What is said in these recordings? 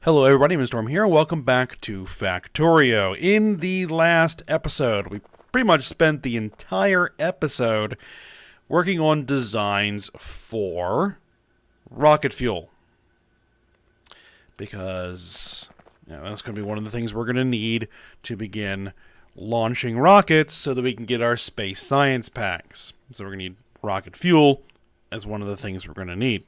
Hello everybody, Mr. Storm here. Welcome back to Factorio. In the last episode, we pretty much spent the entire episode working on designs for rocket fuel. Because that's going to be one of the things we're going to need to begin launching rockets so that we can get our space science packs. So we're going to need rocket fuel as one of the things we're going to need.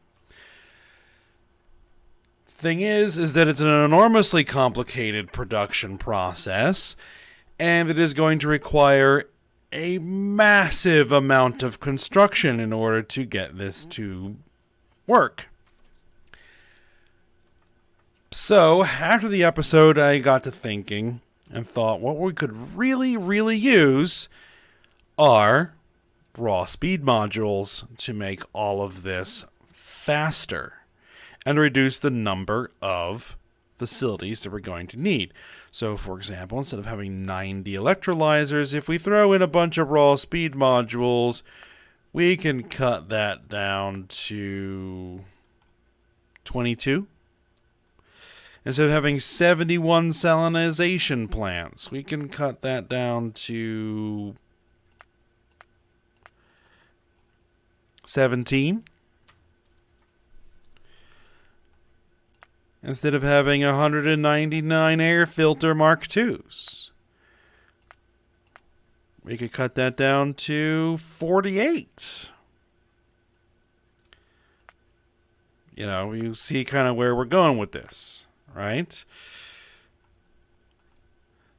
Thing is that it's an enormously complicated production process, and it is going to require a massive amount of construction in order to get this to work. So, after the episode, I got to thinking and thought what we could really use are raw speed modules to make all of this faster and reduce the number of facilities that we're going to need. So, for example, instead of having 90 electrolyzers, if we throw in a bunch of raw speed modules, we can cut that down to 22. Instead of having 71 salinization plants, we can cut that down to 17. Instead of having 199 air filter Mark IIs, we could cut that down to 48. You see kind of where we're going with this, right?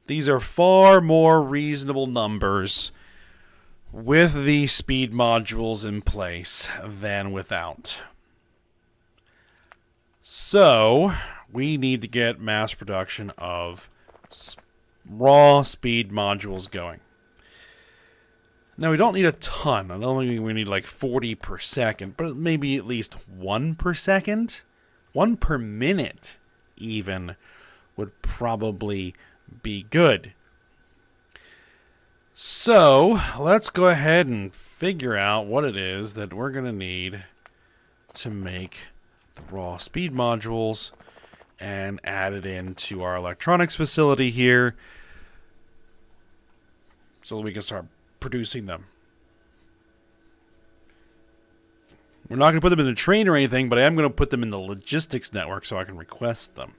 These are far more reasonable numbers with the speed modules in place than without. So, we need to get mass production of raw speed modules going. Now, we don't need a ton. I don't think we need like 40 per second, but maybe at least 1 per second? 1 per minute, even, would probably be good. So, let's go ahead and figure out what it is that we're going to need to make raw speed modules and add it into our electronics facility here so that we can start producing them. We're not going to put them in the train or anything, but I am going to put them in the logistics network so I can request them.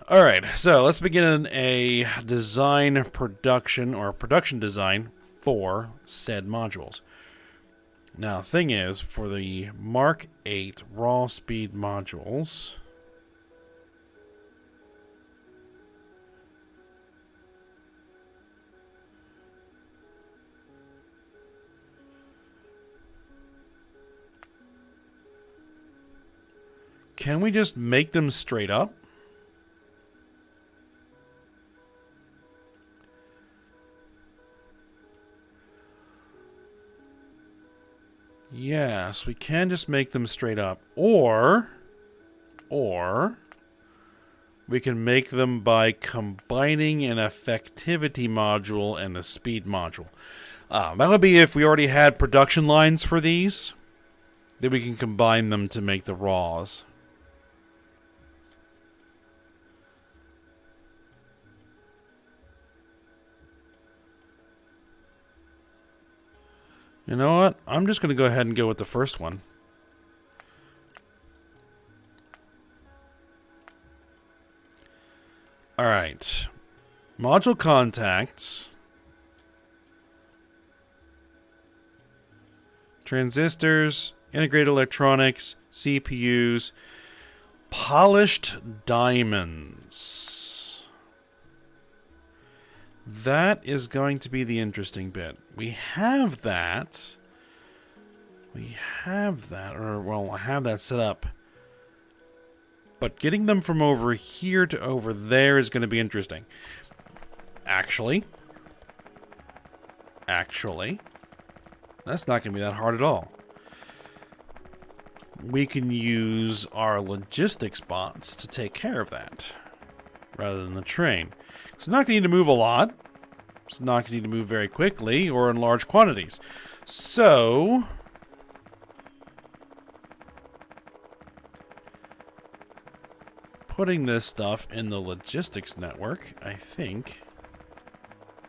Alright, so let's begin a design production design for said modules. Now, thing is, for the Mark 8 raw speed modules, can we just make them straight up? Yes, we can just make them straight up. Or we can make them by combining an effectivity module and a speed module. That would be if we already had production lines for these. Then we can combine them to make the raws. You know what? I'm just going to go ahead and go with the first one. Alright. Module contacts. Transistors. Integrated electronics. CPUs. Polished diamonds. That is going to be the interesting bit. We have that. Or, well, I have that set up. But getting them from over here to over there is going to be interesting. Actually, that's not going to be that hard at all. We can use our logistics bots to take care of that, rather than the train. It's not going to need to move a lot. It's not going to need to move very quickly or in large quantities. So, putting this stuff in the logistics network, I think,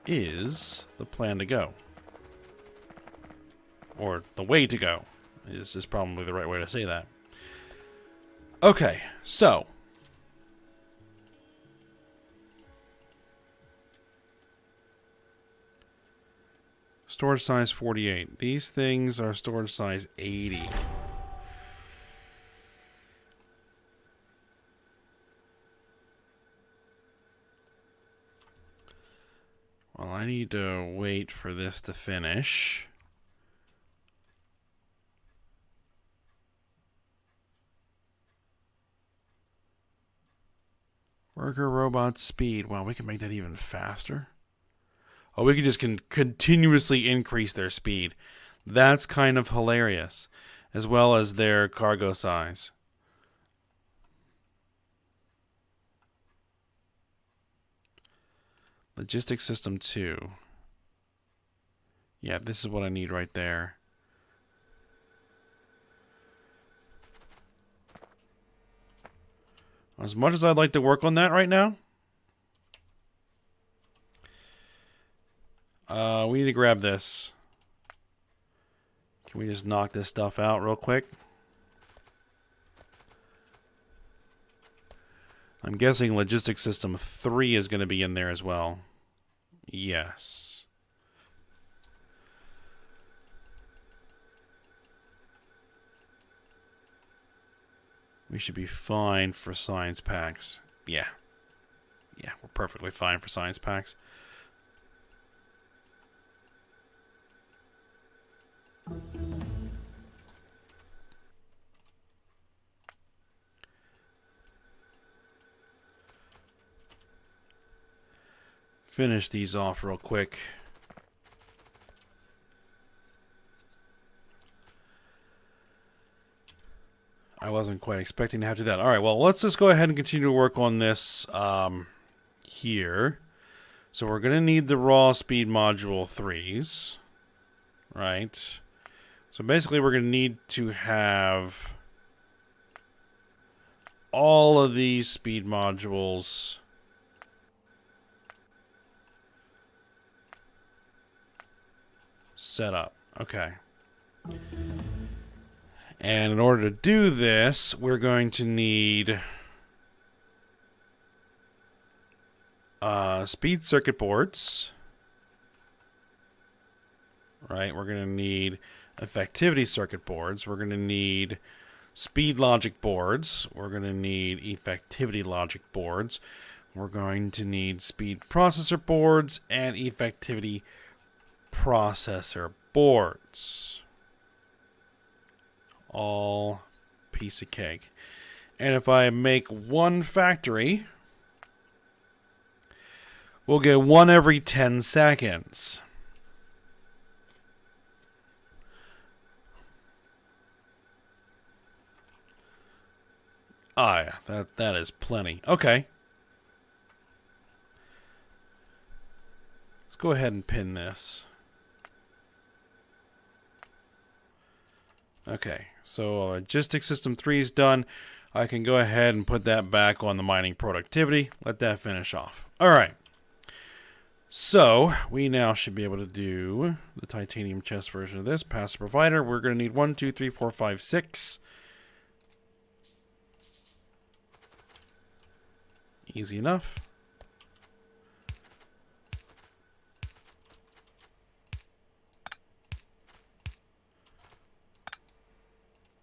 is the plan to go. Or the way to go is probably the right way to say that. Okay, so storage size 48. These things are storage size 80. Well, I need to wait for this to finish. Worker robot speed. Well, we can make that even faster. Oh, we can just continuously increase their speed. That's kind of hilarious. As well as their cargo size. Logistics system 2. Yeah, this is what I need right there. As much as I'd like to work on that right now, we need to grab this. Can we just knock this stuff out real quick? I'm guessing logistics system 3 is going to be in there as well. Yes. We should be fine for science packs. Yeah. Yeah, we're perfectly fine for science packs. Finish these off real quick. I wasn't quite expecting to have to do that. All right, well, let's just go ahead and continue to work on this here. So we're going to need the raw speed module 3s, right? So basically we're going to need to have all of these speed modules set up. Okay. And in order to do this, we're going to need speed circuit boards. Right? We're going to need effectivity circuit boards. We're going to need speed logic boards. We're going to need effectivity logic boards. We're going to need speed processor boards and effectivity processor boards. All piece of cake. And if I make one factory, we'll get one every 10 seconds. Ah, yeah, that is plenty. Okay. Let's go ahead and pin this. Okay, so logistics system 3 is done. I can go ahead and put that back on the mining productivity. Let that finish off. All right. So we now should be able to do the titanium chest version of this. Passive provider. We're going to need 1, 2, 3, 4, 5, 6. Easy enough.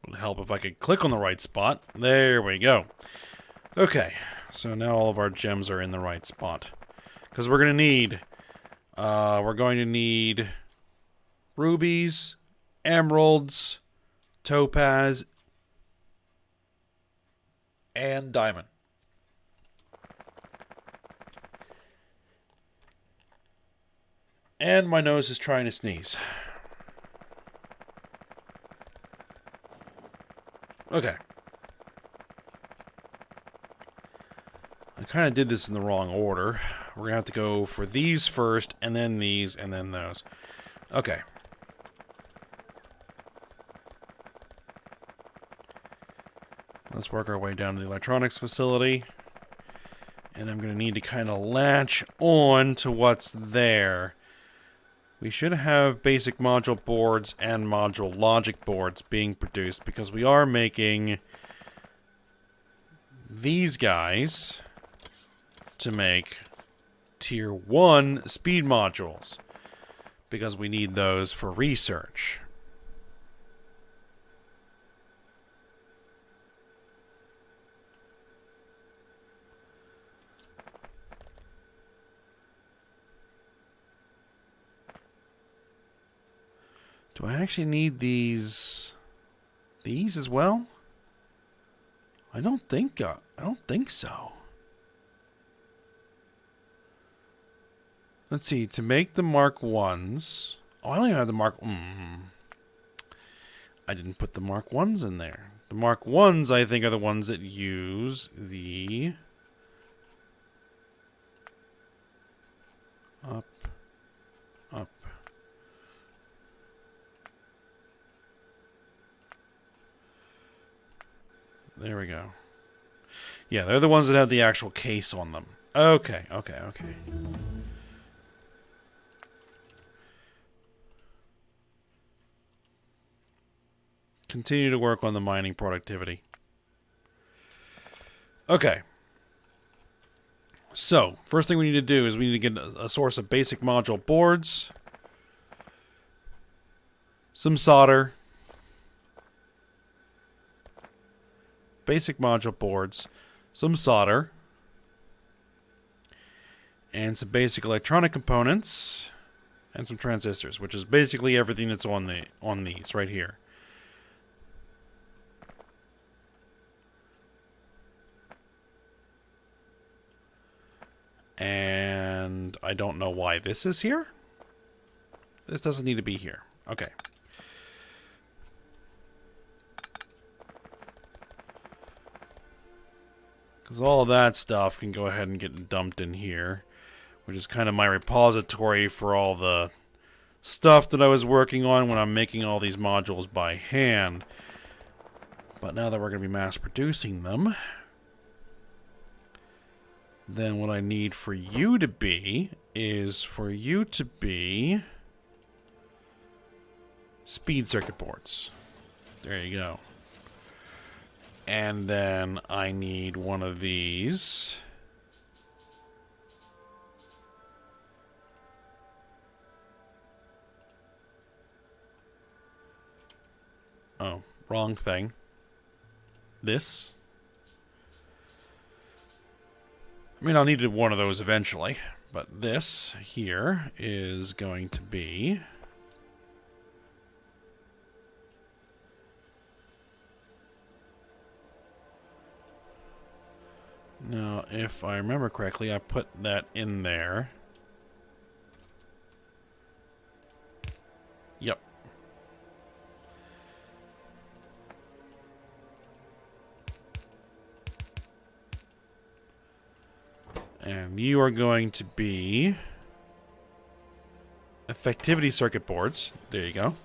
Would help if I could click on the right spot. There we go. Okay, so now all of our gems are in the right spot. Because we're going to need rubies, emeralds, topaz, and diamond. And my nose is trying to sneeze. Okay. I kind of did this in the wrong order. We're going to have to go for these first, and then these, and then those. Okay. Let's work our way down to the electronics facility. And I'm going to need to kind of latch on to what's there. We should have basic module boards and module logic boards being produced because we are making these guys to make tier 1 speed modules because we need those for research. Do I actually need these as well? I don't think so. Let's see, to make the Mark 1s. Oh, I don't even have the Mark... I didn't put the Mark 1s in there. The Mark 1s, I think, are the ones that use the... Up. There we go. Yeah, they're the ones that have the actual case on them. Okay. Continue to work on the mining productivity. Okay. So, first thing we need to do is we need to get a source of basic module boards. Some solder. Basic module boards. Some solder. And some basic electronic components. And some transistors, which is basically everything that's on these right here. And I don't know why this is here. This doesn't need to be here. Okay. Because all that stuff can go ahead and get dumped in here, which is kind of my repository for all the stuff that I was working on when I'm making all these modules by hand. But now that we're going to be mass producing them, then what I need for you to be is for you to be speed circuit boards. There you go. And then I need one of these. Oh, wrong thing. This. I mean, I'll need one of those eventually, but this here is going to be... Now, if I remember correctly, I put that in there. Yep. And you are going to be effectivity circuit boards. There you go.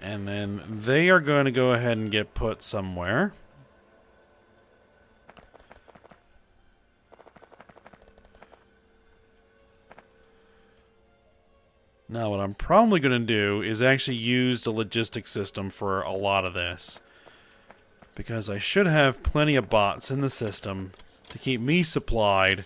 And then they are going to go ahead and get put somewhere. Now what I'm probably going to do is actually use the logistics system for a lot of this. Because I should have plenty of bots in the system to keep me supplied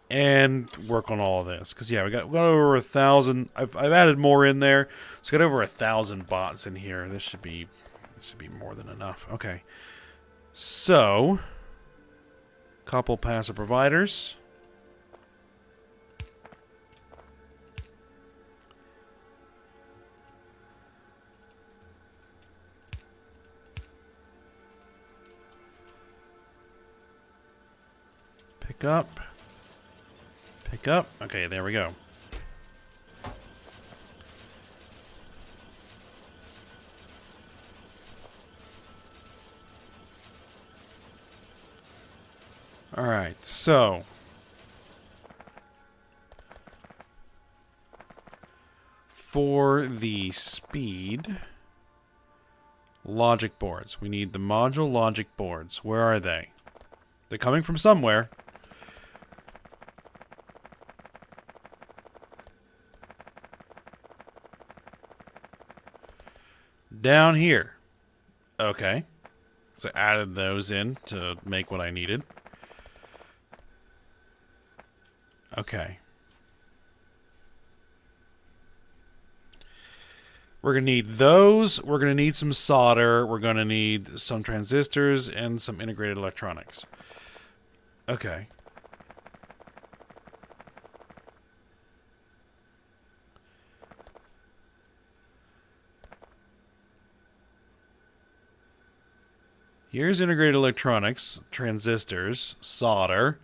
and work on all of this. Because, yeah, we got over 1,000. I've added more in there. So, got over 1,000 bots in here. This should be more than enough. Okay. So, couple passive providers. Pick up. Pick up. Okay, there we go. Alright, so for the speed logic boards, we need the module logic boards. Where are they? They're coming from somewhere. Down here. Okay. So I added those in to make what I needed. Okay. We're going to need those. We're going to need some solder. We're going to need some transistors and some integrated electronics. Okay. Here's integrated electronics, transistors, solder,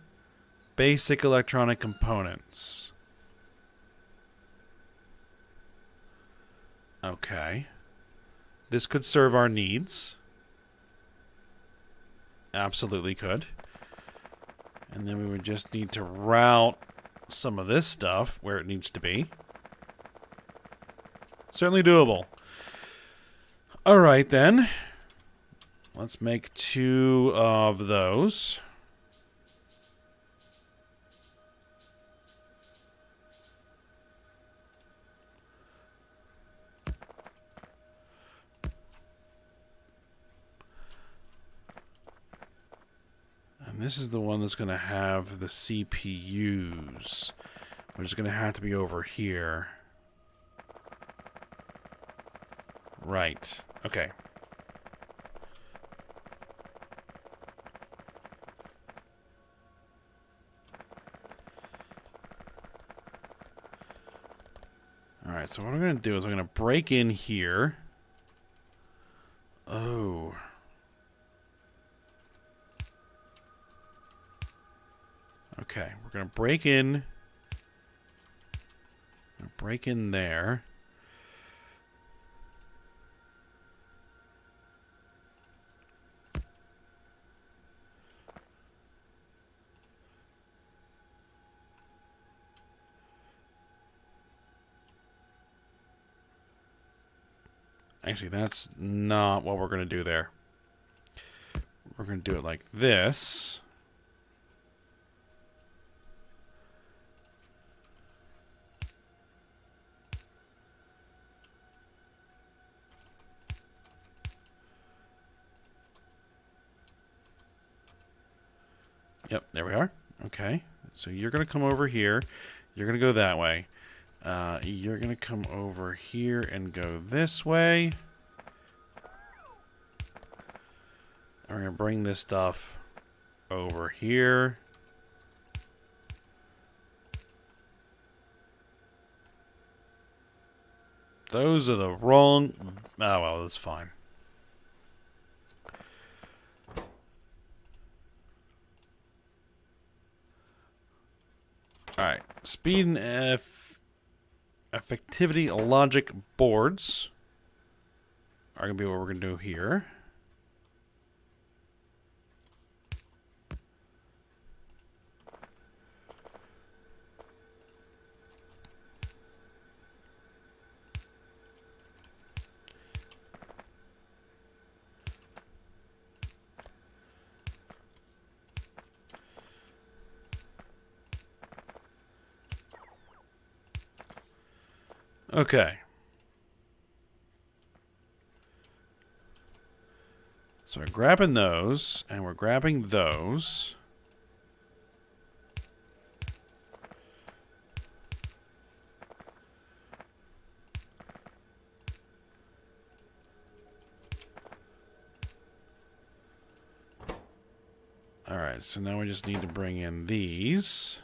basic electronic components. Okay. This could serve our needs. Absolutely could. And then we would just need to route some of this stuff where it needs to be. Certainly doable. Alright then. Let's make 2 of those. And this is the one that's going to have the CPUs, which is going to have to be over here. Right. Okay. Alright, so what I'm going to do is I'm going to break in here. Oh. Okay, we're going to break in. Break in there. Actually, that's not what we're going to do there. We're going to do it like this. Yep, there we are. Okay, so you're going to come over here. You're going to go that way. You're going to come over here and go this way. And we're going to bring this stuff over here. Those are the wrong... Oh, well, that's fine. Alright, speed and effectivity logic boards are going to be what we're going to do here. Okay. So we're grabbing those, and we're grabbing those. Alright, so now we just need to bring in these.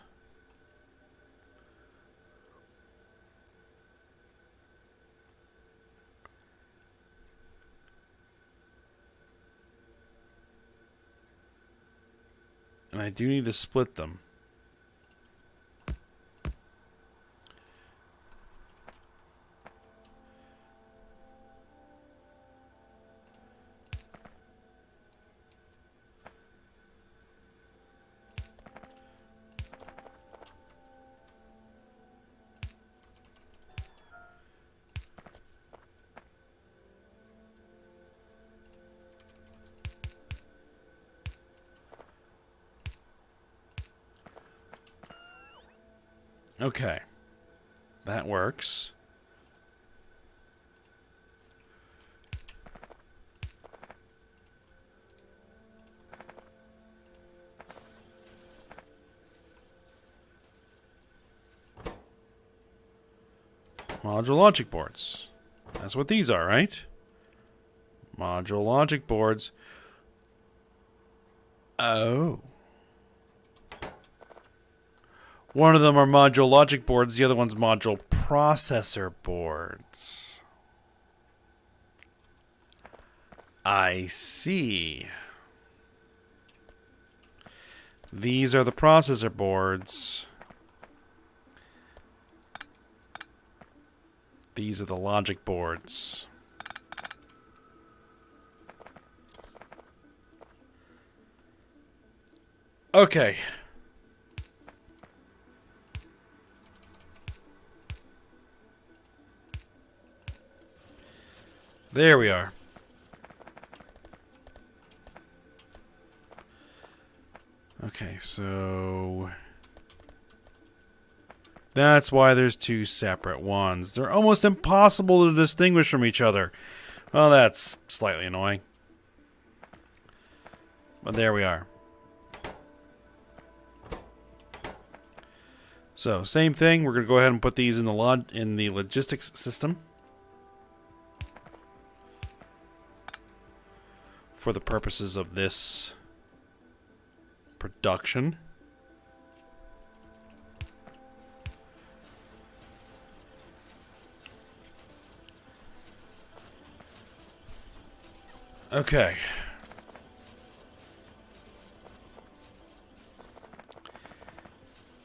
And I do need to split them. Okay. That works. Module logic boards. That's what these are, right? Module logic boards. Oh. One of them are module logic boards, the other one's module processor boards. I see. These are the processor boards. These are the logic boards. Okay. There we are. Okay, so that's why there's two separate ones. They're almost impossible to distinguish from each other. Well, that's slightly annoying. But there we are. So, same thing. We're going to go ahead and put these in the logistics system. For the purposes of this production. Okay.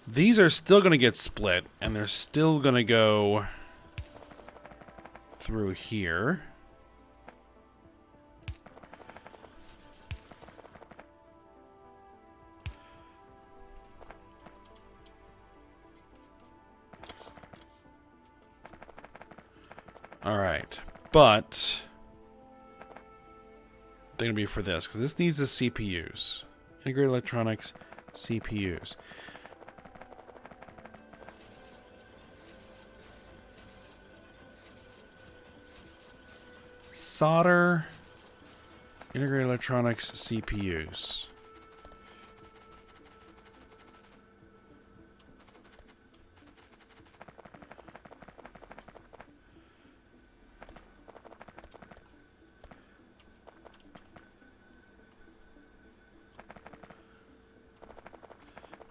These are still going to get split, and they're still going to go through here. Alright, but they're going to be for this, because this needs the CPUs. Integrated electronics, CPUs. Solder, integrated electronics, CPUs.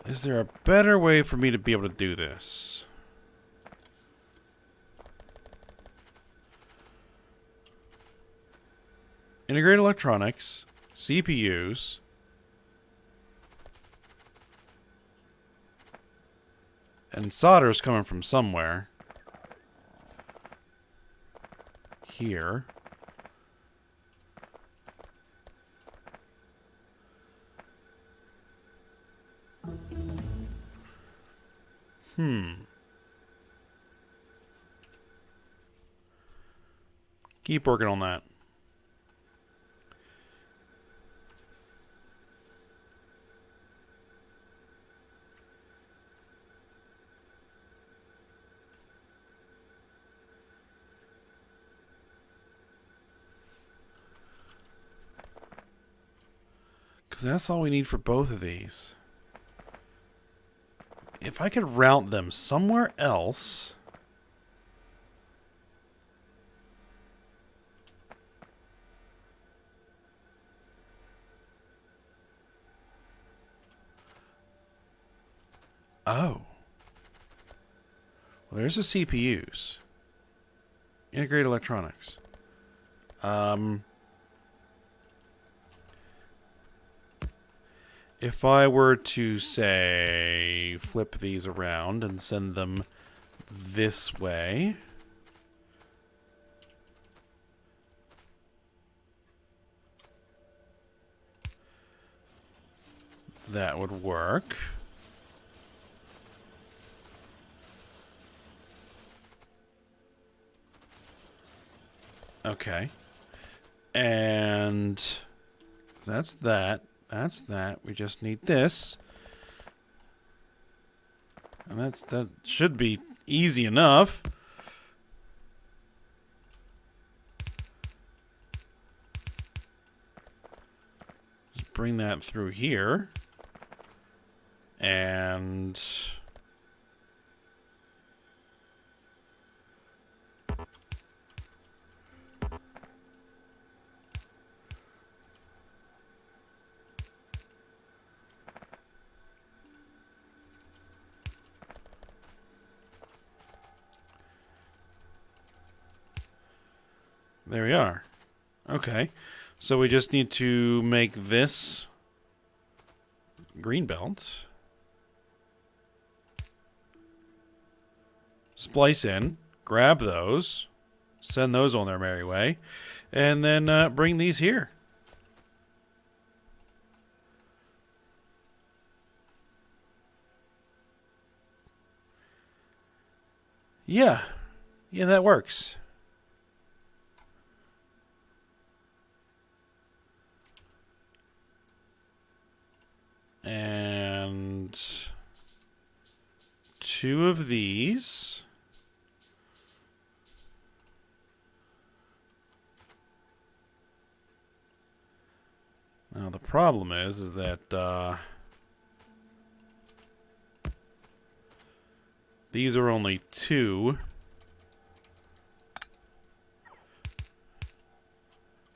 Is there a better way for me to be able to do this? Integrated electronics, CPUs. And solder is coming from somewhere. Here. Keep working on that. Because that's all we need for both of these. If I could route them somewhere else... Oh. Well, there's the CPUs. Integrated electronics. If I were to, say, flip these around and send them this way... that would work. Okay. And that's that. That's that. We just need this. And that should be easy enough. Just bring that through here. And there we are. Okay. So we just need to make this green belt. Splice in, grab those, send those on their merry way, and then bring these here. Yeah, that works. And 2 of these. Now the problem is that these are only 2.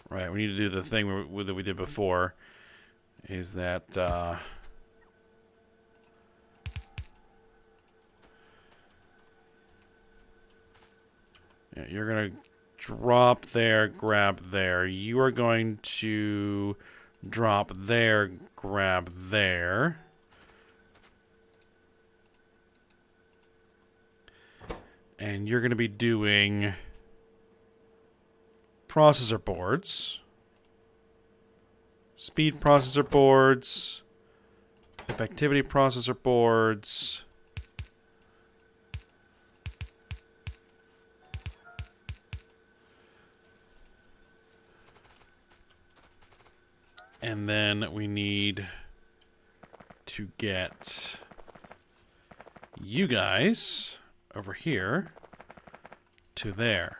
Right, we need to do the thing that we did before. Is that yeah, you're gonna drop there, grab there. You are going to drop there, grab there. And you're going to be doing processor boards, speed processor boards, effectivity processor boards, and then we need to get you guys over here to there.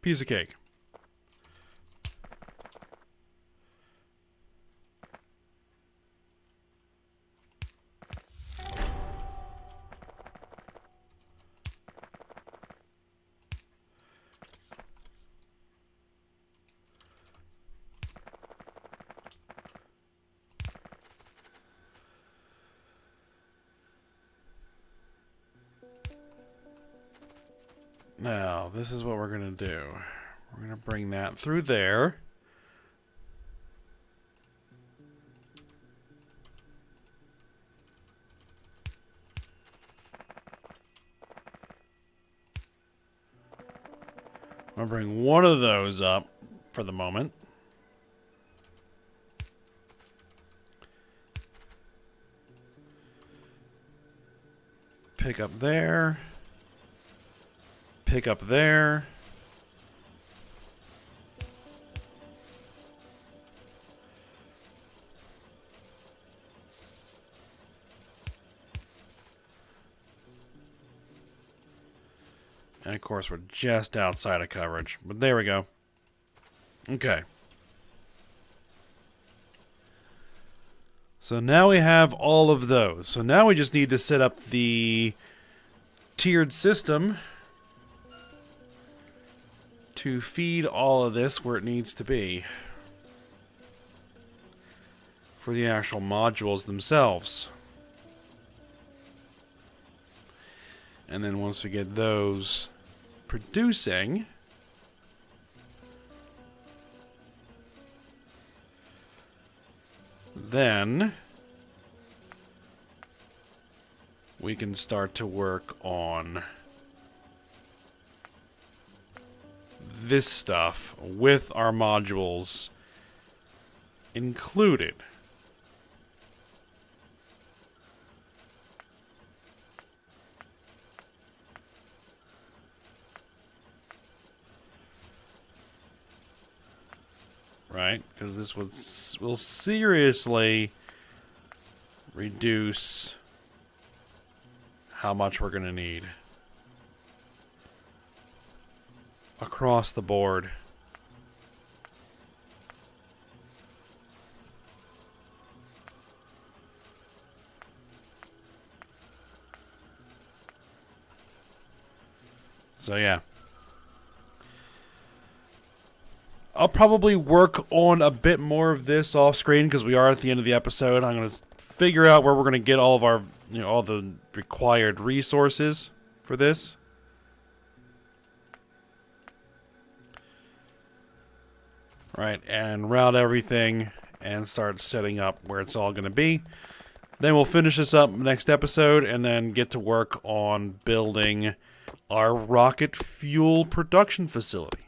Piece of cake. Now, this is what we're going to do. We're going to bring that through there. I'm going to bring one of those up for the moment. Pick up there. Pick up there. And of course, we're just outside of coverage. But there we go. Okay. So now we have all of those. So now we just need to set up the tiered system to feed all of this where it needs to be for the actual modules themselves. And then once we get those producing, then we can start to work on this stuff with our modules included. Right? Because this will seriously reduce how much we're going to need. Across the board. So yeah. I'll probably work on a bit more of this off screen because we are at the end of the episode. I'm going to figure out where we're going to get all of our, all the required resources for this. Right, and route everything and start setting up where it's all going to be. Then we'll finish this up next episode and then get to work on building our rocket fuel production facility.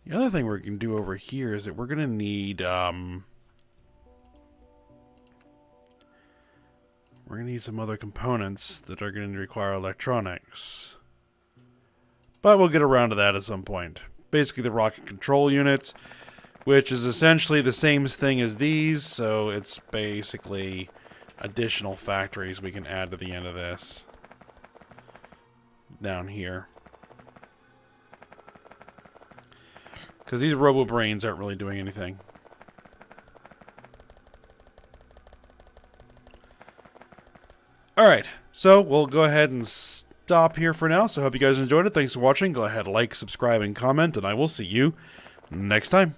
The other thing we can do over here is that we're going to need some other components that are going to require electronics. But we'll get around to that at some point. Basically the rocket control units, which is essentially the same thing as these, so it's basically additional factories we can add to the end of this. Down here. Because these robo-brains aren't really doing anything. Alright, so we'll go ahead and stop here for now. So I hope you guys enjoyed it. Thanks for watching. Go ahead, like, subscribe, and comment, and I will see you next time.